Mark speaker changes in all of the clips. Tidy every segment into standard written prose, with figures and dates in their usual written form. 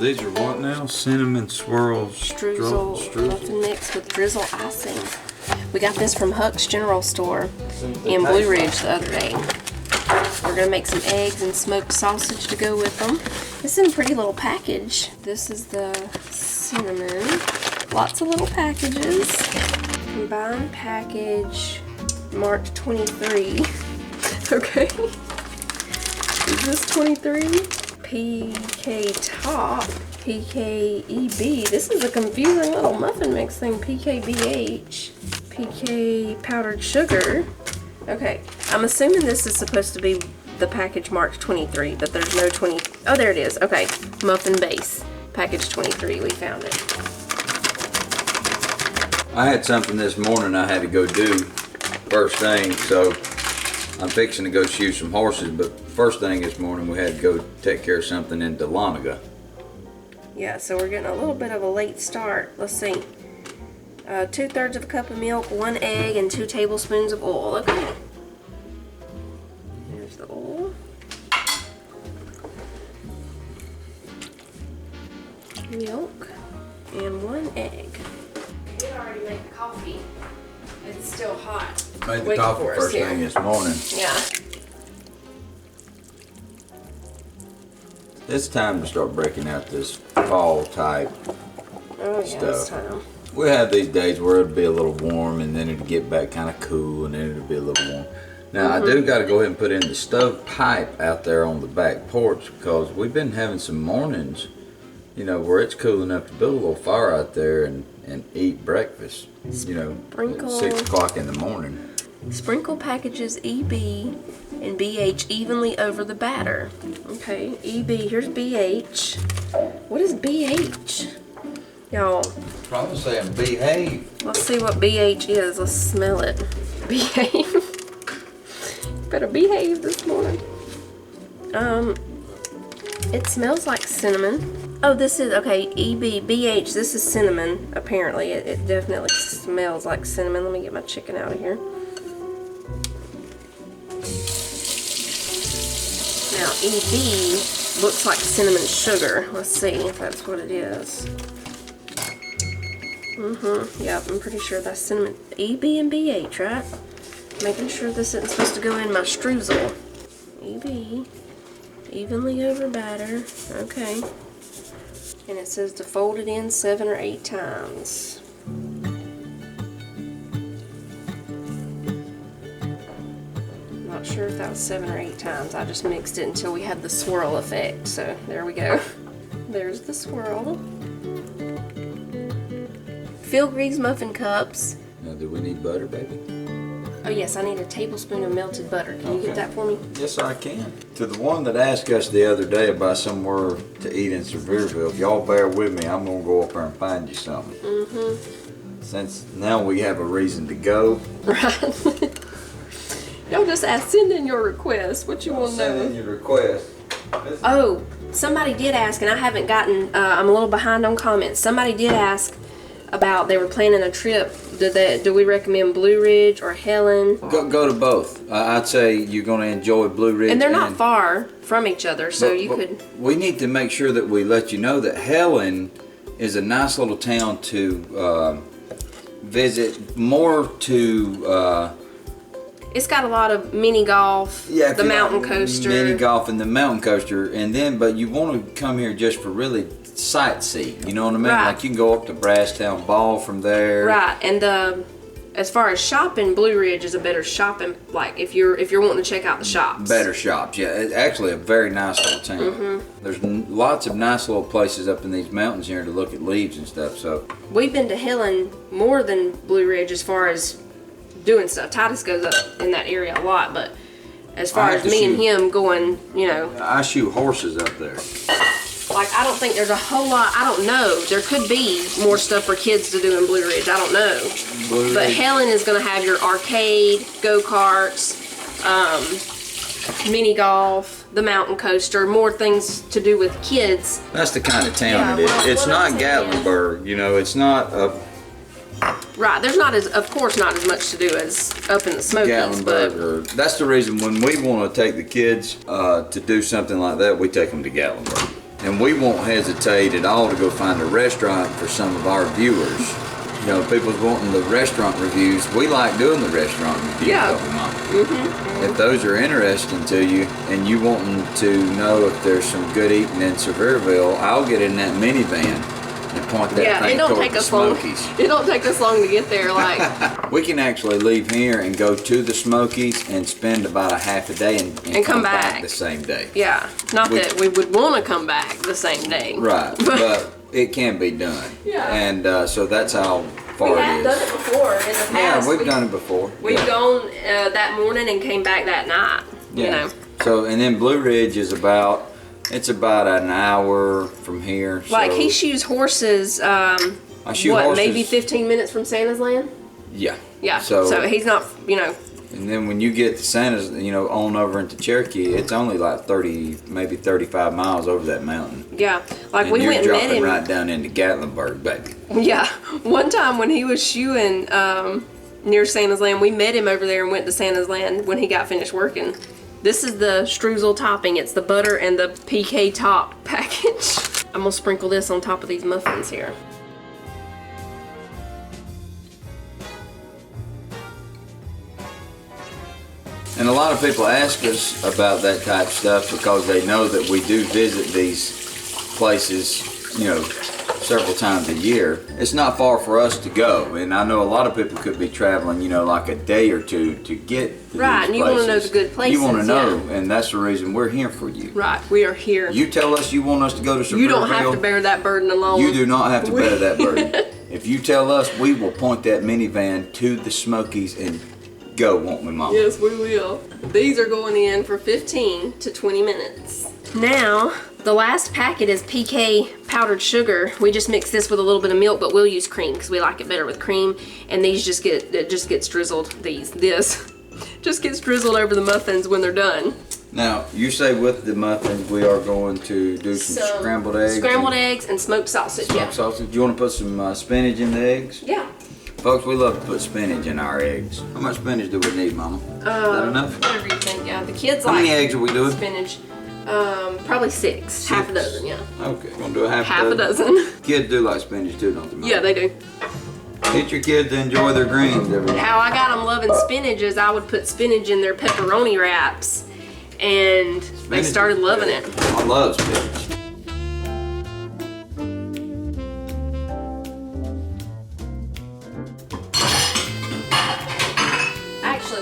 Speaker 1: These are what now? Cinnamon swirl
Speaker 2: Streusel muffin mix with drizzle icing. We got this from Huck's General Store in Blue Ridge the other day. We're gonna make some eggs and smoked sausage to go with them. It's in a pretty little package. This is the cinnamon. Lots of little packages. Combined package, March 23. Okay. Is this 23? PK Top, PKEB. This is a confusing little muffin mix thing. PKBH, PK Powdered Sugar. Okay, I'm assuming this is supposed to be the package March 23, but there's no 20. Oh, there it is. Okay, muffin base, package 23. We found it.
Speaker 1: I had something this morning I had to go do first thing, so I'm fixing to go shoe some horses, but first thing this morning we had to go take care of something in Dahlonega.
Speaker 2: Yeah, so we're getting a little bit of a late start. Let's see. 2/3 of a cup of milk, 1 egg, and 2 tablespoons of oil. Okay. Here's the oil. Milk, and 1 egg. We already made the coffee. It's still hot.
Speaker 1: Made the coffee first thing this morning.
Speaker 2: Yeah.
Speaker 1: It's time to start breaking out this fall type
Speaker 2: Oh, yeah,
Speaker 1: stuff.
Speaker 2: it's time.
Speaker 1: We have these days where it'll be a little warm and then it'll get back kind of cool and then it'll be a little warm. Now I do got to go ahead and put in the stove pipe out there on the back porch because we've been having some mornings, you know, where it's cool enough to build a little fire out there and eat breakfast, you know,
Speaker 2: Sprinkle.
Speaker 1: at 6 o'clock in the morning.
Speaker 2: Sprinkle packages EB and BH evenly over the batter. Okay, EB, here's BH. What is BH? Y'all,
Speaker 1: Probably saying behave.
Speaker 2: let's see what BH is. Let's smell it. Behave. Better behave this morning. It smells like cinnamon. Oh, this is, okay, EB, BH, this is cinnamon, apparently. It definitely smells like cinnamon. Let me get my chicken out of here. Now, EB looks like cinnamon sugar. Let's see if that's what it is. Yep, I'm pretty sure that's cinnamon. EB and BH, right? Making sure this isn't supposed to go in my streusel. EB, evenly over batter. Okay. And it says to fold it in 7 or 8 times. Not sure if that was 7 or 8 times. I just mixed it until we had the swirl effect. So there we go. There's the swirl. Filigree muffin cups.
Speaker 1: Now, do we need butter, baby?
Speaker 2: Oh yes, I need a tablespoon of melted butter. Can you get that for me?
Speaker 1: Yes, I can. To the one that asked us the other day about somewhere to eat in Sevierville, if y'all bear with me, I'm gonna go up there and find you something. Since now we have a reason to go.
Speaker 2: Right. Y'all just send in your request. What you want to know?
Speaker 1: Send in your request.
Speaker 2: Oh, somebody did ask, and I haven't gotten. I'm a little behind on comments. Somebody did ask about they were planning a trip. Do we recommend Blue Ridge or Helen?
Speaker 1: Go to both. I'd say you're going to enjoy Blue Ridge.
Speaker 2: And they're not far from each other, so you could.
Speaker 1: We need to make sure that we let you know that Helen is a nice little town to visit. More to.
Speaker 2: It's got a lot of mini golf.
Speaker 1: Yeah,
Speaker 2: the mountain coaster.
Speaker 1: Mini golf and the mountain coaster, and then but you want to come here just for really sightsee. You know what I mean?
Speaker 2: Right.
Speaker 1: Like you can go up to Brasstown Ball from there.
Speaker 2: Right, and as far as shopping, Blue Ridge is a better shopping. Like if you're wanting to check out the shops.
Speaker 1: Better shops, yeah. It's actually a very nice little town. There's lots of nice little places up in these mountains here to look at leaves and stuff. So
Speaker 2: we've been to Helen more than Blue Ridge as far as doing stuff. Titus goes up in that area a lot, but as far as me and him going, you know.
Speaker 1: I shoot horses up there.
Speaker 2: Like, I don't think there's a whole lot. I don't know. There could be more stuff for kids to do in Blue Ridge. I don't know. But Helen is going to have your arcade, go-karts, mini golf, the mountain coaster, more things to do with kids.
Speaker 1: That's the kind of town it is. It's not Gatlinburg, you know, it's not a...
Speaker 2: Right, there's not as, of course, not as much to do as up in the Smokies, but...
Speaker 1: That's the reason when we want to take the kids to do something like that, we take them to Gatlinburg. And we won't hesitate at all to go find a restaurant for some of our viewers. You know, people's wanting the restaurant reviews. We like doing the restaurant reviews.
Speaker 2: Yeah.
Speaker 1: If those are interesting to you and you wanting to know if there's some good eating in Sevierville, I'll get in that minivan and point that thing toward the Smokies.
Speaker 2: It don't take us long to get there. Like
Speaker 1: we can actually leave here and go to the Smokies and spend about a half a day and come back the same day.
Speaker 2: Yeah, not that we would want to come back the same day.
Speaker 1: Right, but it can be done.
Speaker 2: Yeah.
Speaker 1: And so that's how far it is.
Speaker 2: We have done it before in the past.
Speaker 1: Yeah, we've done it before.
Speaker 2: We've gone that morning and came back that night.
Speaker 1: Yeah.
Speaker 2: You know.
Speaker 1: So, and then Blue Ridge is about an hour from here.
Speaker 2: Like he shoes horses, maybe 15 minutes from Santa's Land?
Speaker 1: Yeah.
Speaker 2: Yeah, so he's not, you know.
Speaker 1: And then when you get to Santa's, you know, on over into Cherokee, it's only like 30, maybe 35 miles over that mountain.
Speaker 2: Yeah, like
Speaker 1: and
Speaker 2: we went and met him.
Speaker 1: You're dropping right down into Gatlinburg, baby.
Speaker 2: Yeah, one time when he was shoeing near Santa's Land, we met him over there and went to Santa's Land when he got finished working. This is the streusel topping. It's the butter and the PK top package. I'm gonna sprinkle this on top of these muffins here.
Speaker 1: And a lot of people ask us about that type of stuff because they know that we do visit these places, you know, several times a year. It's not far for us to go, and I know a lot of people could be traveling, you know, like a day or two to get to
Speaker 2: right,
Speaker 1: these
Speaker 2: and you want to know the good places.
Speaker 1: You want to know, and that's the reason we're here for you.
Speaker 2: Right, we are here.
Speaker 1: You tell us you want us to go to Sevierville.
Speaker 2: You don't have to bear that burden alone.
Speaker 1: You do not have to bear that burden. If you tell us, we will point that minivan to the Smokies and go, won't we, Mama?
Speaker 2: Yes, we will. These are going in for 15 to 20 minutes. Now, the last packet is PK powdered sugar. We just mix this with a little bit of milk, but we'll use cream because we like it better with cream. And these just gets drizzled. This just gets drizzled over the muffins when they're done.
Speaker 1: Now, you say with the muffins, we are going to do some scrambled eggs.
Speaker 2: Scrambled eggs and smoked sausage.
Speaker 1: Smoked sausage. Do you want to put some spinach in the eggs?
Speaker 2: Yeah.
Speaker 1: Folks, we love to put spinach in our eggs. How much spinach do we need, Mama? Is that enough?
Speaker 2: Whatever you think, yeah. The kids
Speaker 1: How
Speaker 2: like
Speaker 1: many eggs are we doing?
Speaker 2: Spinach. Probably six. Half a dozen, yeah.
Speaker 1: Okay, we're gonna do a half
Speaker 2: a dozen.
Speaker 1: Kids do like spinach too, don't they, Mama?
Speaker 2: Yeah, they do.
Speaker 1: Teach your kids to enjoy their greens every day.
Speaker 2: How I got them loving spinach is I would put spinach in their pepperoni wraps, and they started loving it.
Speaker 1: I love spinach.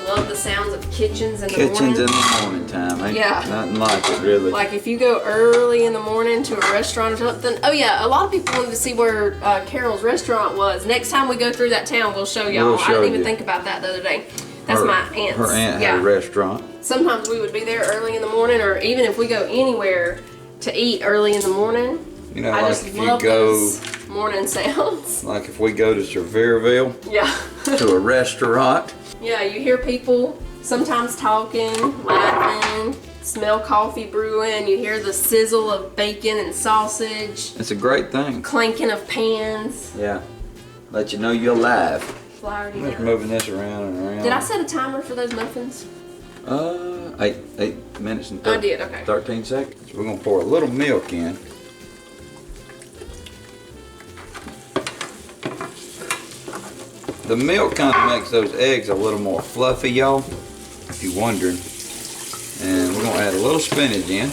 Speaker 2: Love the sounds of kitchens in the
Speaker 1: Kitchens
Speaker 2: morning.
Speaker 1: in the morning time. Ain't
Speaker 2: yeah.
Speaker 1: Nothing like it, really.
Speaker 2: Like if you go early in the morning to a restaurant or something. Oh yeah, a lot of people wanted to see where Carol's restaurant was. Next time we go through that town, we'll show y'all. I didn't even think about that the other day. That's my aunt's.
Speaker 1: Her aunt had a restaurant.
Speaker 2: Sometimes we would be there early in the morning, or even if we go anywhere to eat early in the morning.
Speaker 1: You know,
Speaker 2: I
Speaker 1: like
Speaker 2: just
Speaker 1: if
Speaker 2: love
Speaker 1: you go
Speaker 2: those morning sounds.
Speaker 1: Like if we go to Sevierville.
Speaker 2: Yeah.
Speaker 1: To a restaurant.
Speaker 2: Yeah, you hear people sometimes talking, laughing, smell coffee brewing, you hear the sizzle of bacon and sausage.
Speaker 1: It's a great thing.
Speaker 2: Clanking of pans.
Speaker 1: Yeah. Let you know you're alive.
Speaker 2: Flour
Speaker 1: I'm just moving this around and around.
Speaker 2: Did I set a timer for those muffins?
Speaker 1: 8 minutes and 13 seconds. We're gonna pour a little milk in. The milk kind of makes those eggs a little more fluffy, y'all, if you're wondering. And we're gonna add a little spinach in.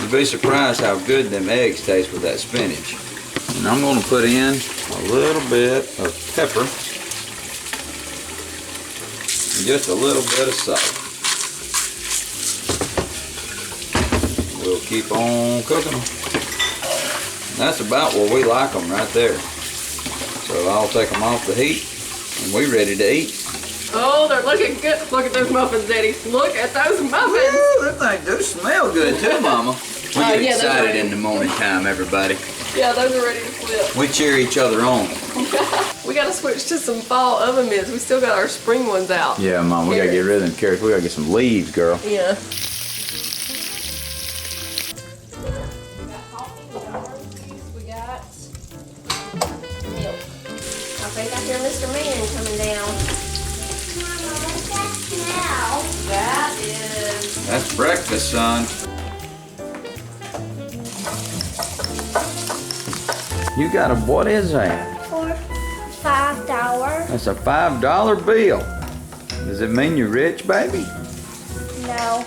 Speaker 1: You'll be surprised how good them eggs taste with that spinach. And I'm gonna put in a little bit of pepper and just a little bit of salt. We'll keep on cooking them. And that's about where we like them right there. So I'll take them off the heat and we're ready to eat.
Speaker 2: Oh, they're looking good. Look at those muffins, Daddy. Look at those muffins.
Speaker 1: Woo, them things do smell good too, Mama. We get excited in the morning time, everybody.
Speaker 2: Yeah, those are ready to flip.
Speaker 1: We cheer each other on.
Speaker 2: We gotta switch to some fall oven mitts. We still got our spring ones out.
Speaker 1: Yeah, Mom, we gotta get rid of them carrots. We gotta get some leaves, girl.
Speaker 2: Yeah. I think I hear Mr. Man coming down.
Speaker 3: Mama, what's that smell?
Speaker 2: That is...
Speaker 1: That's breakfast, son. You got a, what is that?
Speaker 3: For $5.
Speaker 1: That's a $5 bill. Does it mean you're rich, baby?
Speaker 3: No.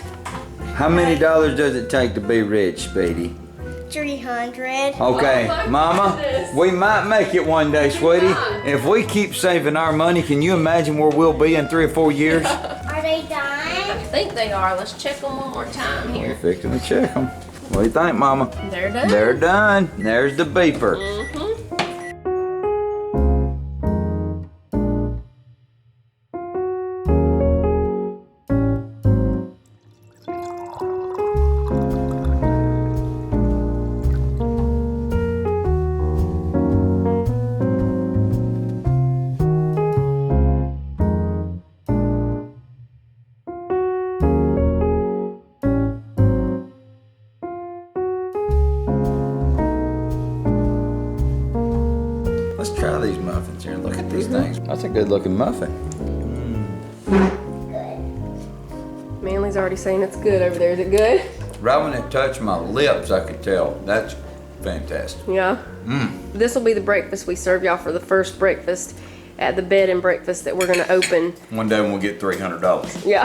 Speaker 1: How many dollars does it take to be rich, Speedy?
Speaker 3: 300.
Speaker 1: Okay,
Speaker 2: Oh my
Speaker 1: Mama,
Speaker 2: goodness.
Speaker 1: we might make it one day, sweetie. If we keep saving our money, can you imagine where we'll be in 3 or 4 years?
Speaker 3: Are they done?
Speaker 2: I think they are. Let's check them one more time
Speaker 1: We're
Speaker 2: here.
Speaker 1: fixing to check them. What do you think, Mama?
Speaker 2: They're done.
Speaker 1: They're done. There's the beeper.
Speaker 2: Mm-hmm.
Speaker 1: Let's try these muffins here. Look at these things. That's a good looking muffin.
Speaker 2: Manly's already saying it's good over there. Is it good?
Speaker 1: Right when it touched my lips, I could tell. That's fantastic.
Speaker 2: Yeah. This will be the breakfast we serve y'all for the first breakfast at the bed and breakfast that we're gonna open.
Speaker 1: One day when we'll get $300.
Speaker 2: Yeah.